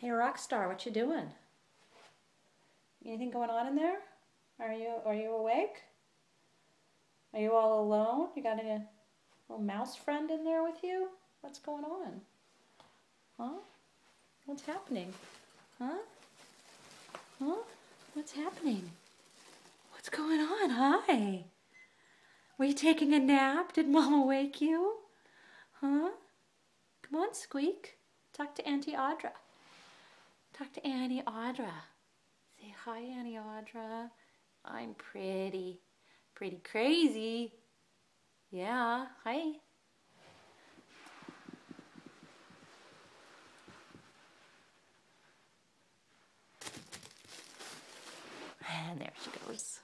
Hey Rockstar, what you doing? Anything going on in there? Are you awake? Are you all alone? You got a little mouse friend in there with you? What's going on? Huh? What's happening? Huh? Huh? What's happening? What's going on? Hi. Were you taking a nap? Did Mama wake you? Huh? Come on, Squeak. Talk to Auntie Audra. Talk to Auntie Audra. Say hi, Auntie Audra. I'm pretty crazy. Yeah, hi. And there she goes.